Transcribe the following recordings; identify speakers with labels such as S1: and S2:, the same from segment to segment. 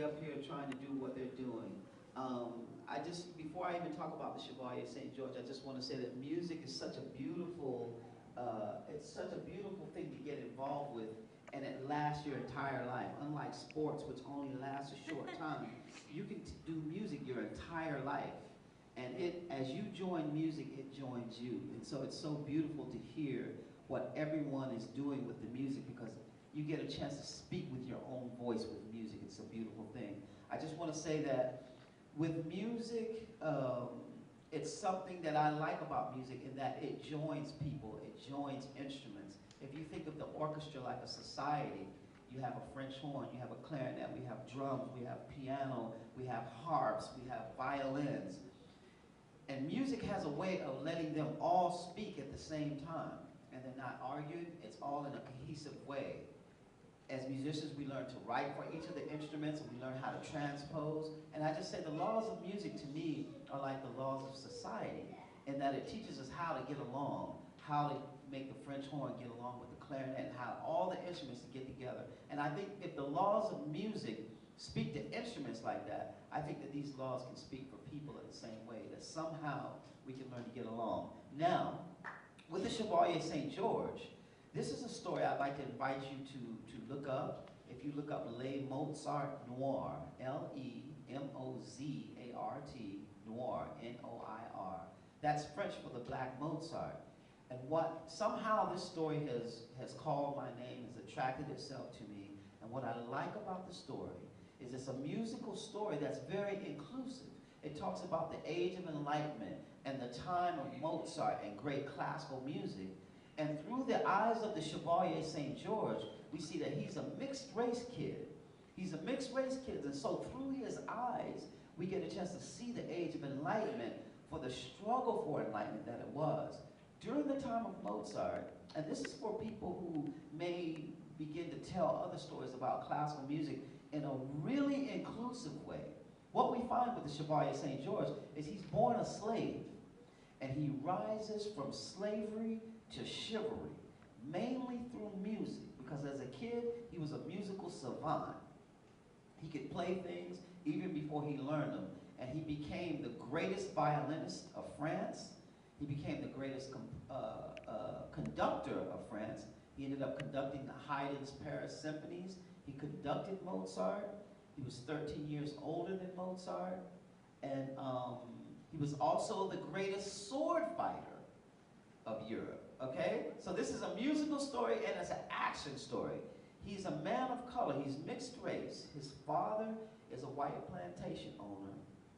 S1: be up here trying to do what they're doing. Before I even talk about the Chevalier St. George, I just want to say that music is such a beautiful, it's such a beautiful thing to get involved with, and it lasts your entire life. Unlike sports, which only lasts a short time, you can do music your entire life. And as you join music, it joins you. And so it's so beautiful to hear what everyone is doing with the music, because you get a chance to speak with your own voice with music. It's a beautiful thing. I just want to say that with music, it's something that I like about music in that it joins people, it joins instruments. If you think of the orchestra like a society, you have a French horn, you have a clarinet, we have drums, we have piano, we have harps, we have violins. And music has a way of letting them all speak at the same time. And they're not arguing, it's all in a cohesive way. As musicians, we learn to write for each of the instruments, and we learn how to transpose. And I just say the laws of music to me are like the laws of society, in that it teaches us how to get along, how to make the French horn get along with the clarinet, and how all the instruments to get together. And I think if the laws of music speak to instruments like that, I think that these laws can speak for people in the same way, that somehow we can learn to get along. Now, with the Chevalier St. George, this is a story I'd like to invite you to look up. If you look up Le Mozart Noir, L-E-M-O-Z-A-R-T, Noir, N-O-I-R. That's French for the Black Mozart. And what somehow this story has called my name, has attracted itself to me. And what I like about the story is it's a musical story that's very inclusive. It talks about the Age of Enlightenment and the time of Mozart and great classical music. And through the eyes of the Chevalier St. George, we see that he's a mixed race kid. He's a mixed race kid, and so through his eyes, we get a chance to see the Age of Enlightenment for the struggle for enlightenment that it was. During the time of Mozart, and this is for people who may begin to tell other stories about classical music in a really inclusive way. What we find with the Chevalier St. George is he's born a slave, and he rises from slavery to chivalry, mainly through music, because as a kid, he was a musical savant. He could play things even before he learned them, and he became the greatest violinist of France. He became the greatest conductor of France. He ended up conducting the Haydn's Paris symphonies. He conducted Mozart. He was 13 years older than Mozart, and he was also the greatest sword fighter of Europe, okay? So this is a musical story and it's an action story. He's a man of color, he's mixed race. His father is a white plantation owner.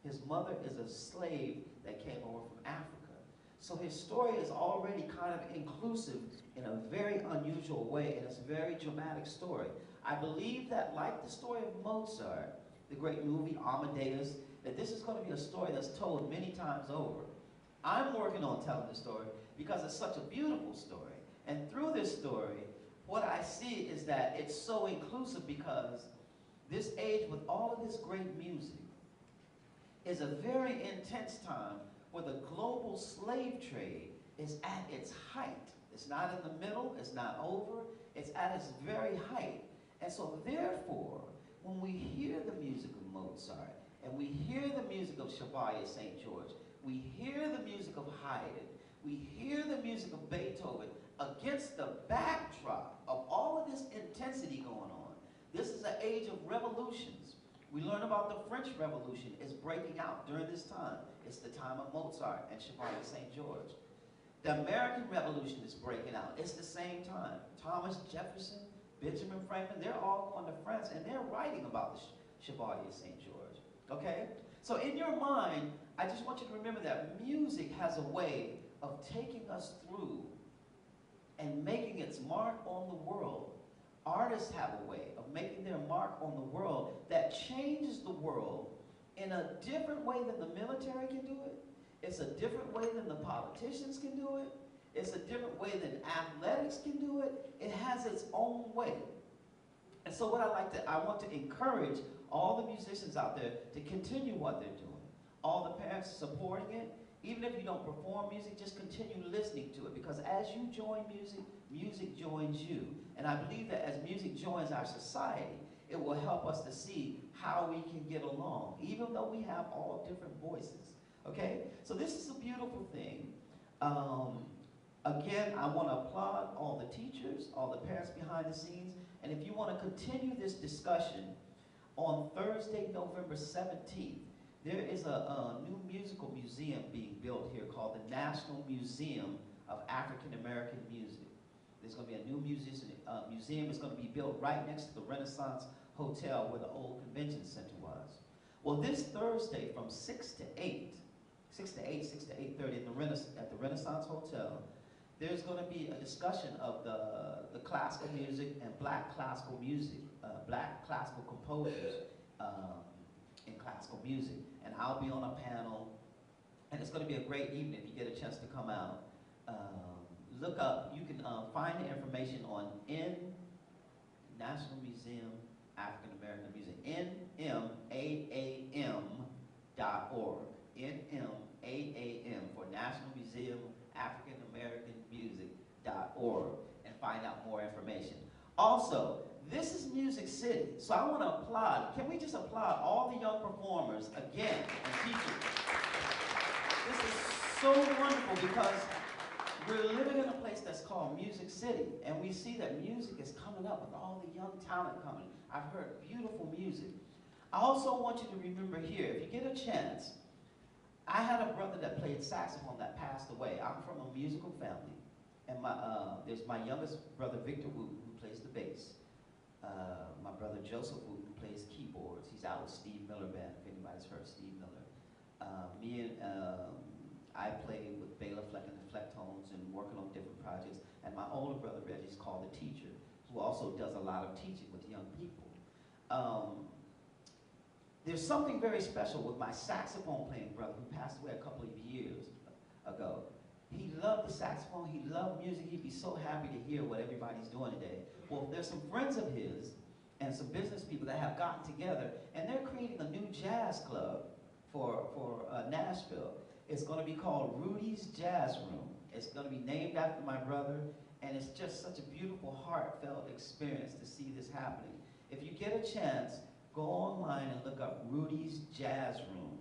S1: His mother is a slave that came over from Africa. So his story is already kind of inclusive in a very unusual way, and it's a very dramatic story. I believe that, like the story of Mozart, the great movie Amadeus, that this is going to be a story that's told many times over. I'm working on telling the story because it's such a beautiful story. And through this story, what I see is that it's so inclusive because this age with all of this great music is a very intense time where the global slave trade is at its height. It's not in the middle, it's not over, it's at its very height. And so therefore, when we hear the music of Mozart, and we hear the music of Chevalier St. George, we hear the music of Haydn, we hear the music of Beethoven against the backdrop of all of this intensity going on. This is an age of revolutions. We learn about the French Revolution is breaking out during this time. It's the time of Mozart and Chevalier St. George. The American Revolution is breaking out. It's the same time. Thomas Jefferson, Benjamin Franklin, they're all going to France and they're writing about the Chevalier St. George. Okay? So in your mind, I just want you to remember that music has a way of taking us through and making its mark on the world. Artists have a way of making their mark on the world that changes the world in a different way than the military can do it. It's a different way than the politicians can do it. It's a different way than athletics can do it. It has its own way. And so what I want to encourage all the musicians out there to continue what they're doing. All the parents supporting it. Even if you don't perform music, just continue listening to it, because as you join music, music joins you. And I believe that as music joins our society, it will help us to see how we can get along, even though we have all different voices, okay? So this is a beautiful thing. Again, I want to applaud all the teachers, all the parents behind the scenes, and if you want to continue this discussion, on Thursday, November 17th, there is a new musical museum being built here called the National Museum of African American Music. There's going to be a new museum. It's going to be built right next to the Renaissance Hotel where the old convention center was. Well, this Thursday from 6 to 8, 6 to 8:30 at the Renaissance Hotel, there's going to be a discussion of the classical music and black classical music, black classical composers in classical music. And I'll be on a panel, and it's going to be a great evening if you get a chance to come out. Look up, you can find the information on National Museum African American Music, NMAAM.org, NMAAM for National Museum African American Music.org, and find out more information. Also, this is Music City, so I want to applaud. Can we just applaud all the young performers again and teachers? This is so wonderful because we're living in a place that's called Music City, and we see that music is coming up with all the young talent coming. I've heard beautiful music. I also want you to remember here, if you get a chance, I had a brother that played saxophone that passed away. I'm from a musical family, and there's my youngest brother, Victor Wooten, who plays the bass. My brother, Joseph Wooten, plays keyboards. He's out with Steve Miller Band, if anybody's heard Steve Miller. I play with Bela Fleck and the Flecktones and working on different projects. And my older brother, Reggie's called the teacher, who also does a lot of teaching with young people. There's something very special with my saxophone playing brother who passed away a couple of years ago. He loved the saxophone, he loved music, he'd be so happy to hear what everybody's doing today. Well, there's some friends of his and some business people that have gotten together, and they're creating a new jazz club for Nashville. It's going to be called Rudy's Jazz Room. It's going to be named after my brother, and it's just such a beautiful, heartfelt experience to see this happening. If you get a chance, go online and look up Rudy's Jazz Room,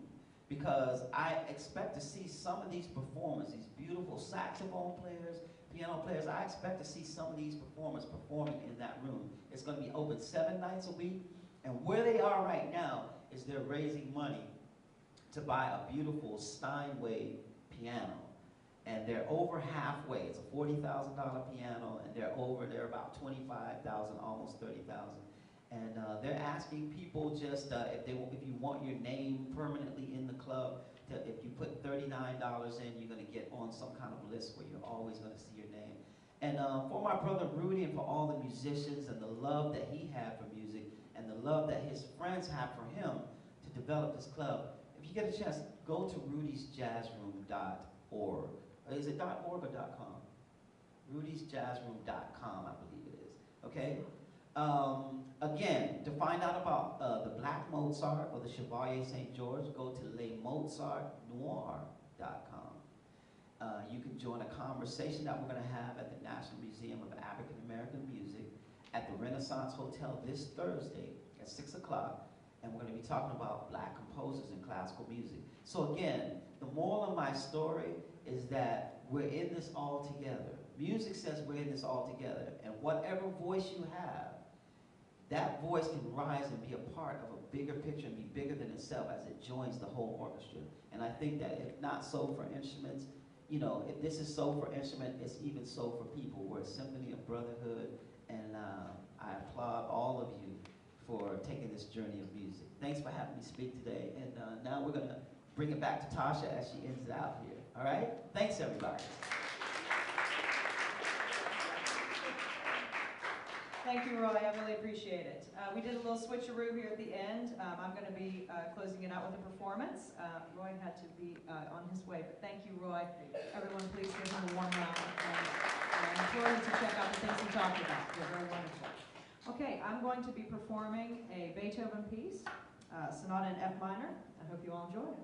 S1: because I expect to see some of these performers, these beautiful saxophone players, piano players, I expect to see some of these performers performing in that room. It's going to be open 7 nights a week, and where they are right now is they're raising money to buy a beautiful Steinway piano. And they're over halfway. It's a $40,000 piano, and they're about $25,000, almost $30,000. And they're asking people just if you want your name permanently in the club, if you put $39 in, you're going to get on some kind of list where you're always going to see your name. And for my brother Rudy and for all the musicians and the love that he had for music and the love that his friends have for him to develop this club, if you get a chance, go to rudysjazzroom.org. Is it .org or .com? rudysjazzroom.com, I believe it is. Okay? Again, to find out about the Black Mozart or the Chevalier St. George, go to lesmozartnoir.com. You can join a conversation that we're going to have at the National Museum of African American Music at the Renaissance Hotel this Thursday at 6 o'clock. And we're going to be talking about black composers in classical music. So again, the moral of my story is that we're in this all together. Music says we're in this all together. And whatever voice you have, that voice can rise and be a part of a bigger picture and be bigger than itself as it joins the whole orchestra. And I think that if not so for instruments, you know, if this is so for instrument, it's even so for people. We're a symphony of brotherhood, and I applaud all of you for taking this journey of music. Thanks for having me speak today. And now we're going to bring it back to Tasha as she ends it out here. All right? Thanks, everybody.
S2: Thank you, Roy. I really appreciate it. We did a little switcheroo here at the end. I'm going to be closing it out with a performance. Roy had to be on his way, but thank you, Roy. Everyone, please give him a warm round. I implore you to check out the things he talked about. They're very wonderful. Okay, I'm going to be performing a Beethoven piece, Sonata in F minor. I hope you all enjoy it.